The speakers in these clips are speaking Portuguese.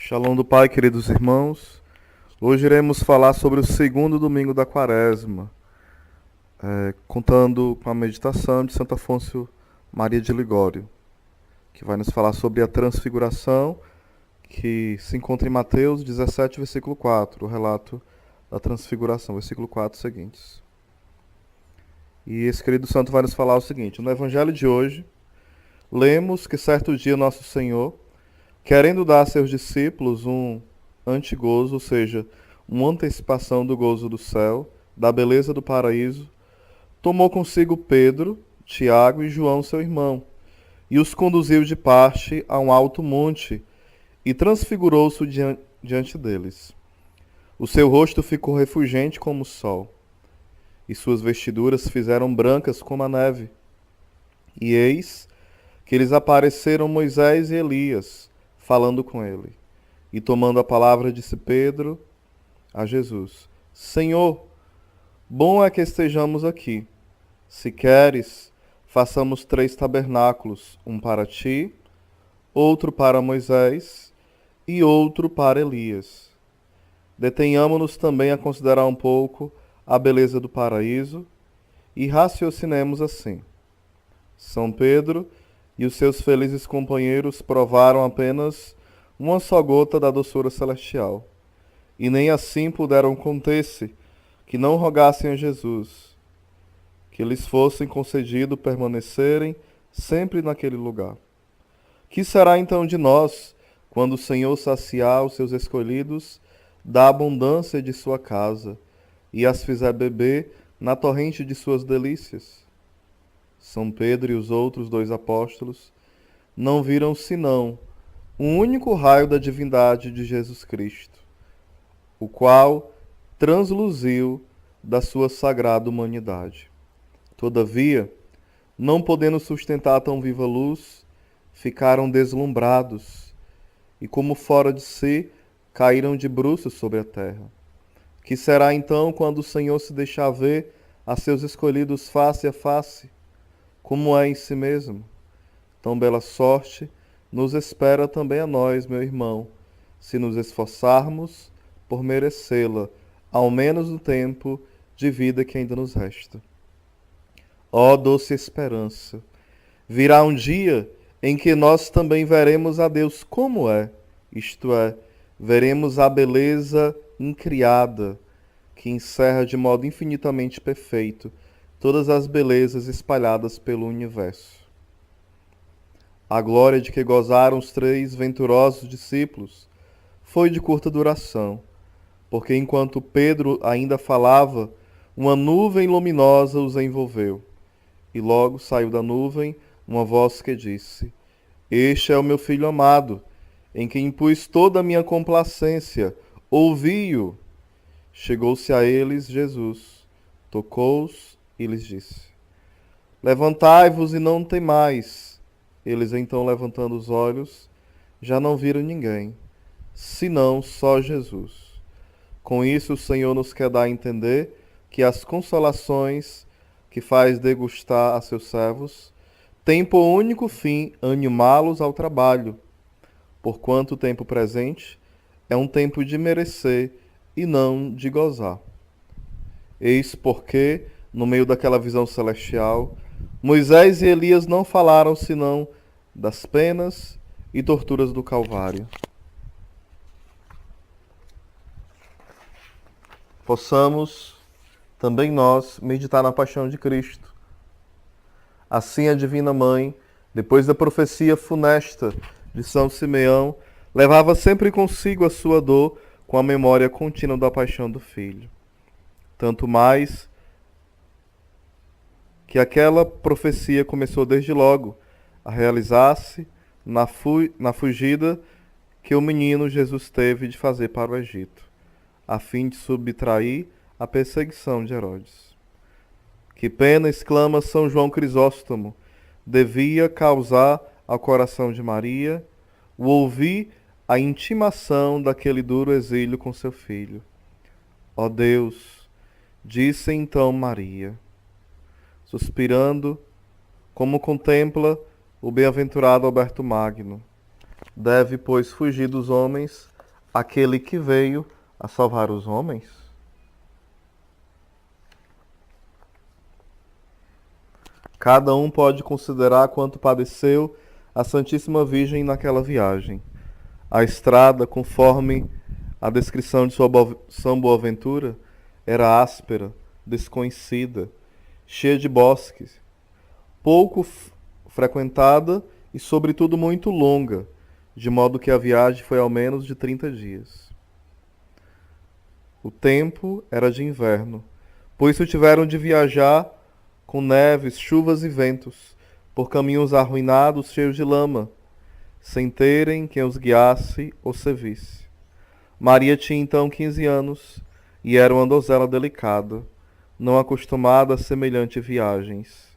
Shalom do Pai, queridos irmãos. Hoje iremos falar sobre o segundo domingo da Quaresma, contando com a meditação de Santo Afonso Maria de Ligório, que vai nos falar sobre a transfiguração, que se encontra em Mateus 17, versículo 4, o relato da transfiguração, versículo 4 seguintes. E esse querido santo vai nos falar o seguinte: no Evangelho de hoje, lemos que certo dia Nosso Senhor, querendo dar a seus discípulos um antegozo, ou seja, uma antecipação do gozo do céu, da beleza do paraíso, tomou consigo Pedro, Tiago e João, seu irmão, e os conduziu de parte a um alto monte, e transfigurou-se diante deles. O seu rosto ficou refulgente como o sol, e suas vestiduras se fizeram brancas como a neve. E eis que lhes apareceram Moisés e Elias, falando com ele. E tomando a palavra, disse Pedro a Jesus: Senhor, bom é que estejamos aqui. Se queres, façamos 3 tabernáculos, um para ti, outro para Moisés e outro para Elias. Detenhamo-nos também a considerar um pouco a beleza do paraíso e raciocinemos assim. São Pedro e os seus felizes companheiros provaram apenas uma só gota da doçura celestial, e nem assim puderam conter-se, que não rogassem a Jesus, que lhes fosse concedido permanecerem sempre naquele lugar. Que será então de nós, quando o Senhor saciar os seus escolhidos da abundância de sua casa, e as fizer beber na torrente de suas delícias? São Pedro e os outros 2 apóstolos não viram senão um único raio da divindade de Jesus Cristo, o qual transluziu da sua sagrada humanidade. Todavia, não podendo sustentar tão viva luz, ficaram deslumbrados e, como fora de si, caíram de bruços sobre a terra. Que será então quando o Senhor se deixar ver a seus escolhidos face a face, como é em si mesmo? Tão bela sorte nos espera também a nós, meu irmão, se nos esforçarmos por merecê-la, ao menos no tempo de vida que ainda nos resta. Ó doce esperança! Virá um dia em que nós também veremos a Deus como é, isto é, veremos a beleza incriada, que encerra de modo infinitamente perfeito todas as belezas espalhadas pelo universo. A glória de que gozaram os 3 venturosos discípulos foi de curta duração, porque enquanto Pedro ainda falava, uma nuvem luminosa os envolveu, e logo saiu da nuvem uma voz que disse: Este é o meu filho amado, em quem pus toda a minha complacência, ouvi-o. Chegou-se a eles Jesus, tocou-os e lhes disse: Levantai-vos e não temais. Eles então, levantando os olhos, já não viram ninguém, senão só Jesus. Com isso, o Senhor nos quer dar a entender que as consolações que faz degustar a seus servos têm por único fim animá-los ao trabalho, porquanto o tempo presente é um tempo de merecer e não de gozar. Eis porque, no meio daquela visão celestial, Moisés e Elias não falaram senão das penas e torturas do Calvário. Possamos também nós meditar na paixão de Cristo. Assim a Divina Mãe, depois da profecia funesta de São Simeão, levava sempre consigo a sua dor com a memória contínua da paixão do Filho. Tanto mais que aquela profecia começou desde logo a realizar-se na fugida que o menino Jesus teve de fazer para o Egito, a fim de subtrair a perseguição de Herodes. Que pena, exclama São João Crisóstomo, devia causar ao coração de Maria o ouvir a intimação daquele duro exílio com seu filho. Ó Deus, disse então Maria, suspirando, como contempla o bem-aventurado Alberto Magno, deve, pois, fugir dos homens aquele que veio a salvar os homens? Cada um pode considerar quanto padeceu a Santíssima Virgem naquela viagem. A estrada, conforme a descrição de São Boaventura, era áspera, desconhecida, cheia de bosques, pouco frequentada e, sobretudo, muito longa, de modo que a viagem foi ao menos de 30 dias. O tempo era de inverno, por isso tiveram de viajar com neves, chuvas e ventos, por caminhos arruinados, cheios de lama, sem terem quem os guiasse ou servisse. Maria tinha então 15 anos e era uma donzela delicada, não acostumada a semelhante viagens.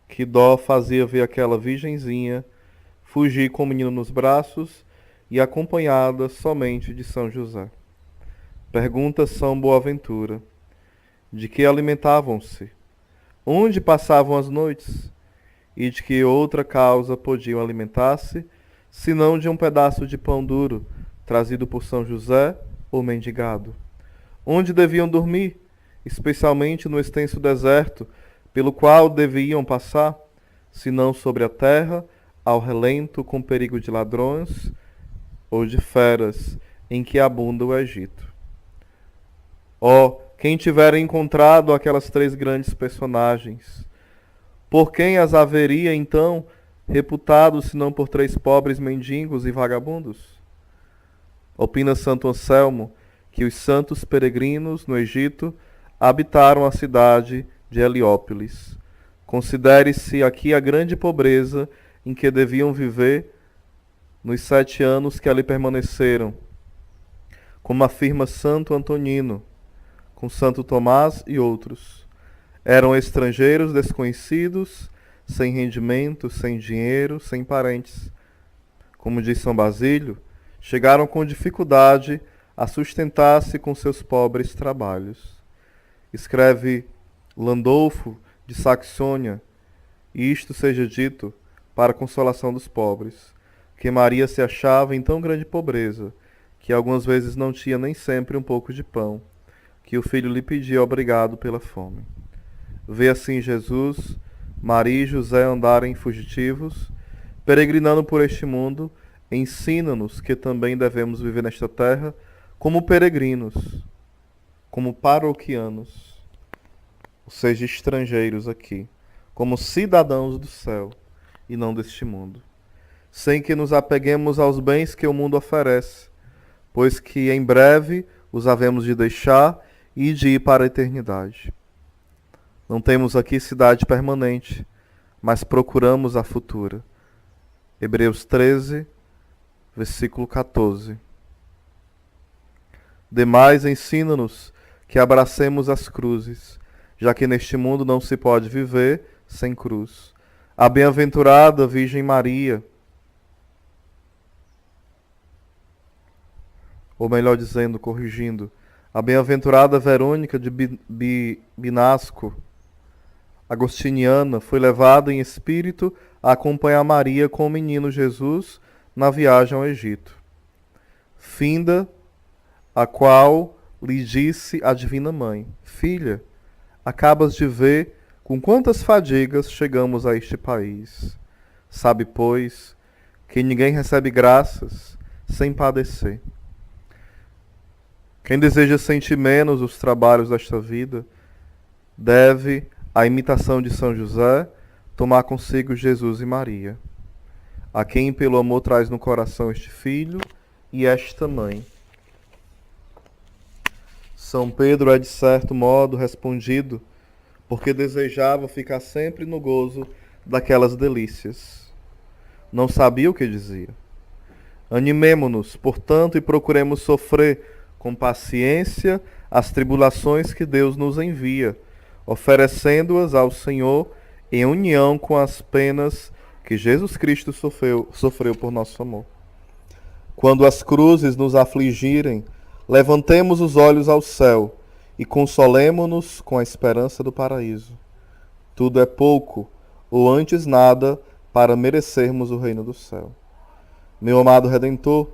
Que dó fazia ver aquela virgenzinha fugir com o menino nos braços e acompanhada somente de São José. Pergunta São Boaventura: de que alimentavam-se? Onde passavam as noites? E de que outra causa podiam alimentar-se, senão de um pedaço de pão duro, trazido por São José ou mendigado? Onde deviam dormir, especialmente no extenso deserto pelo qual deviam passar, senão sobre a terra, ao relento, com perigo de ladrões ou de feras, em que abunda o Egito? Ó, quem tiver encontrado aquelas três grandes personagens, por quem as haveria então reputado, senão por três pobres mendigos e vagabundos? Opina Santo Anselmo que os santos peregrinos no Egito habitaram a cidade de Heliópolis. Considere-se aqui a grande pobreza em que deviam viver nos 7 anos que ali permaneceram, como afirma Santo Antonino, com Santo Tomás e outros. Eram estrangeiros desconhecidos, sem rendimento, sem dinheiro, sem parentes. Como diz São Basílio, chegaram com dificuldade a sustentar-se com seus pobres trabalhos. Escreve Landolfo de Saxônia, e isto seja dito para a consolação dos pobres, que Maria se achava em tão grande pobreza, que algumas vezes não tinha nem sempre um pouco de pão, que o filho lhe pedia obrigado pela fome. Vê assim Jesus, Maria e José andarem fugitivos, peregrinando por este mundo, ensina-nos que também devemos viver nesta terra como peregrinos, como paroquianos, ou seja, estrangeiros aqui, como cidadãos do céu e não deste mundo, sem que nos apeguemos aos bens que o mundo oferece, pois que em breve os havemos de deixar e de ir para a eternidade. Não temos aqui cidade permanente, mas procuramos a futura. Hebreus 13, versículo 14. Demais, ensina-nos que abracemos as cruzes, já que neste mundo não se pode viver sem cruz. A bem-aventurada Virgem Maria, ou melhor dizendo, corrigindo, a bem-aventurada Verônica de Binasco, agostiniana, foi levada em espírito a acompanhar Maria com o menino Jesus na viagem ao Egito. Finda a qual lhe disse a Divina Mãe: Filha, acabas de ver com quantas fadigas chegamos a este país. Sabe, pois, que ninguém recebe graças sem padecer. Quem deseja sentir menos os trabalhos desta vida, deve, à imitação de São José, tomar consigo Jesus e Maria, a quem pelo amor traz no coração este filho e esta mãe. São Pedro é de certo modo respondido, porque desejava ficar sempre no gozo daquelas delícias. Não sabia o que dizia. Animemo-nos, portanto, e procuremos sofrer com paciência as tribulações que Deus nos envia, oferecendo-as ao Senhor em união com as penas que Jesus Cristo sofreu por nosso amor. Quando as cruzes nos afligirem, levantemos os olhos ao céu e consolemo-nos com a esperança do paraíso. Tudo é pouco, ou antes nada, para merecermos o reino do céu. Meu amado Redentor,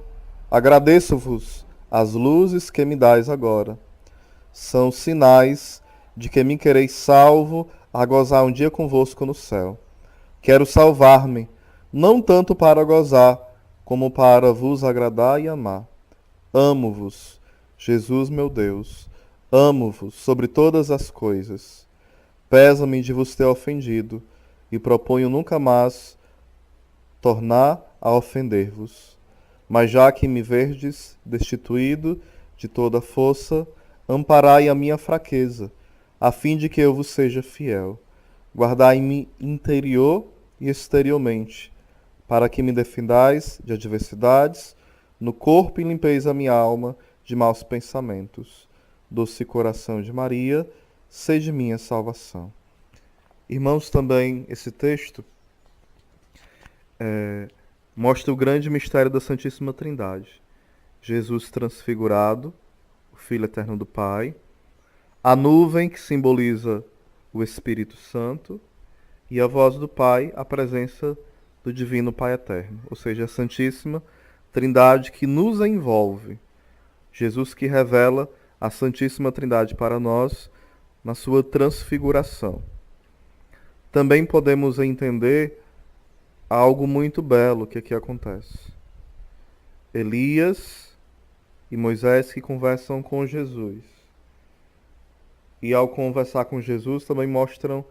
Agradeço-vos as luzes que me dais agora. São sinais de que me quereis salvo a gozar um dia convosco no céu. Quero salvar-me, não tanto para gozar, como para vos agradar e amar. Amo-vos, Jesus meu Deus, amo-vos sobre todas as coisas. Pesa-me de vos ter ofendido, e proponho nunca mais tornar a ofender-vos. Mas já que me verdes destituído de toda força, amparai a minha fraqueza, a fim de que eu vos seja fiel. Guardai-me interior e exteriormente, para que me defendais de adversidades, no corpo e limpeis a minha alma de maus pensamentos. Doce coração de Maria, sede minha salvação. Irmãos, também esse texto mostra o grande mistério da Santíssima Trindade. Jesus transfigurado, o Filho eterno do Pai, a nuvem que simboliza o Espírito Santo e a voz do Pai, a presença do Divino Pai Eterno, ou seja, a Santíssima Trindade que nos envolve. Jesus que revela a Santíssima Trindade para nós na sua transfiguração. Também podemos entender algo muito belo que aqui acontece. Elias e Moisés que conversam com Jesus. E ao conversar com Jesus também mostram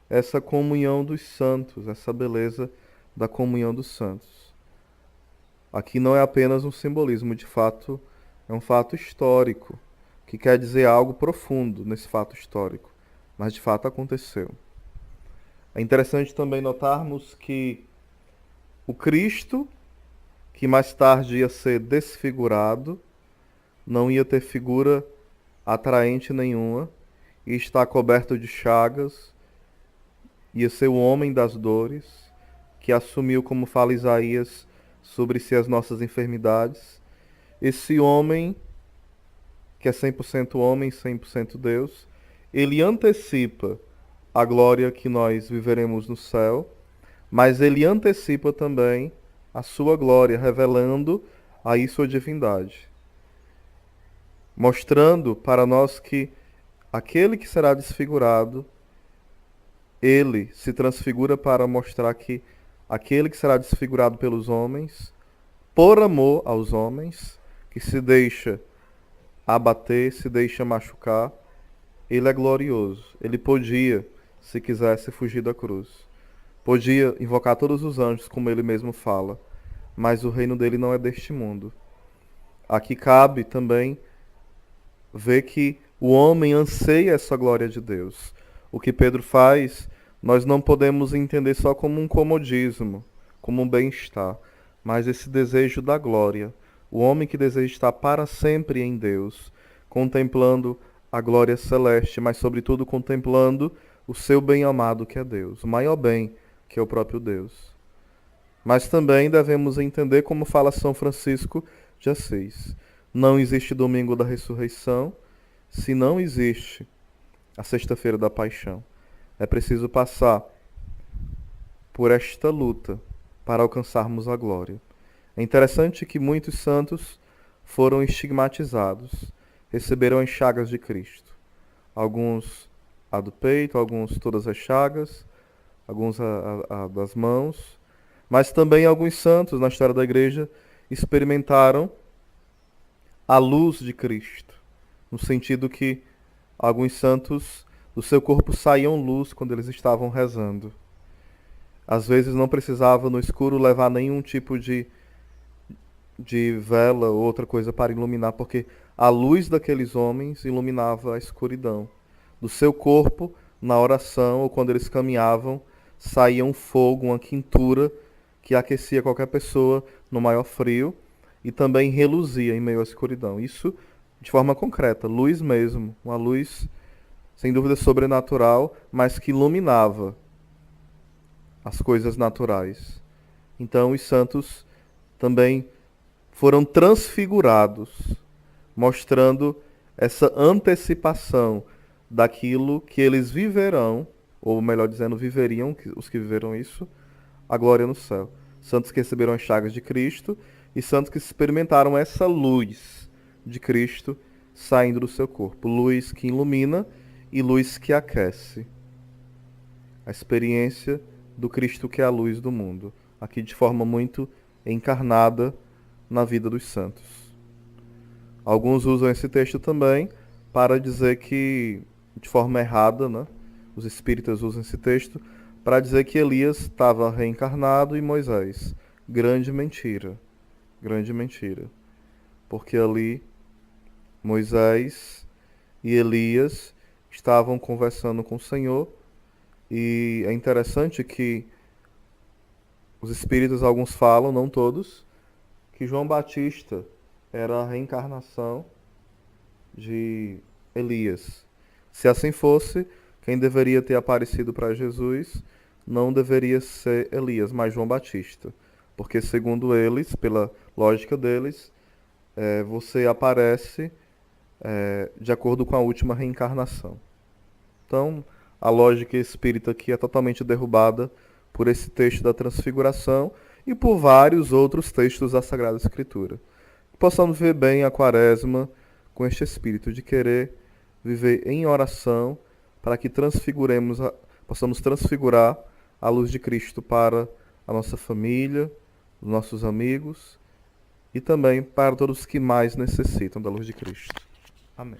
essa comunhão dos santos, essa beleza da comunhão dos santos. Aqui não é apenas um simbolismo, de fato, é um fato histórico, que quer dizer algo profundo nesse fato histórico, mas de fato aconteceu. É interessante também notarmos que o Cristo, que mais tarde ia ser desfigurado, não ia ter figura atraente nenhuma, e está coberto de chagas, ia ser o homem das dores, que assumiu, como fala Isaías, sobre si as nossas enfermidades. Esse homem, que é 100% homem, 100% Deus, ele antecipa a glória que nós viveremos no céu, mas ele antecipa também a sua glória, revelando aí sua divindade, mostrando para nós que aquele que será desfigurado, ele se transfigura para mostrar que aquele que será desfigurado pelos homens, por amor aos homens, que se deixa abater, se deixa machucar, ele é glorioso. Ele podia, se quisesse, fugir da cruz. Podia invocar todos os anjos, como ele mesmo fala, mas o reino dele não é deste mundo. Aqui cabe também ver que o homem anseia essa glória de Deus. O que Pedro faz, nós não podemos entender só como um comodismo, como um bem-estar, mas esse desejo da glória. O homem que deseja estar para sempre em Deus, contemplando a glória celeste, mas sobretudo contemplando o seu bem-amado que é Deus, o maior bem que é o próprio Deus. Mas também devemos entender, como fala São Francisco de Assis, não existe domingo da ressurreição se não existe a sexta-feira da paixão. É preciso passar por esta luta para alcançarmos a glória. É interessante que muitos santos foram estigmatizados, receberam as chagas de Cristo. Alguns a do peito, alguns todas as chagas, alguns a das mãos, mas também alguns santos na história da igreja experimentaram a luz de Cristo, no sentido que alguns santos do seu corpo saíam luz quando eles estavam rezando. Às vezes não precisava no escuro levar nenhum tipo de vela ou outra coisa para iluminar, porque a luz daqueles homens iluminava a escuridão. Do seu corpo, na oração ou quando eles caminhavam, saía um fogo, uma quintura que aquecia qualquer pessoa no maior frio e também reluzia em meio à escuridão. Isso de forma concreta, luz mesmo, uma luz sem dúvida sobrenatural, mas que iluminava as coisas naturais. Então os santos também foram transfigurados, mostrando essa antecipação daquilo que eles viverão, ou melhor dizendo, viveriam, os que viveram isso, a glória no céu. Santos que receberam as chagas de Cristo e santos que experimentaram essa luz de Cristo saindo do seu corpo. Luz que ilumina e luz que aquece. A experiência do Cristo que é a luz do mundo. Aqui de forma muito encarnada na vida dos santos. Alguns usam esse texto também para dizer que, de forma errada, né, os espíritas usam esse texto para dizer que Elias estava reencarnado e Moisés. Grande mentira. Grande mentira. Porque ali Moisés e Elias estavam conversando com o Senhor, e é interessante que os espíritas, alguns falam, não todos, que João Batista era a reencarnação de Elias. Se assim fosse, quem deveria ter aparecido para Jesus não deveria ser Elias, mas João Batista. Porque, segundo eles, pela lógica deles, você aparece de acordo com a última reencarnação. Então, a lógica espírita aqui é totalmente derrubada por esse texto da Transfiguração e por vários outros textos da Sagrada Escritura. Que possamos ver bem a Quaresma com este espírito de querer viver em oração para que possamos transfigurar a luz de Cristo para a nossa família, os nossos amigos e também para todos os que mais necessitam da luz de Cristo. Amém.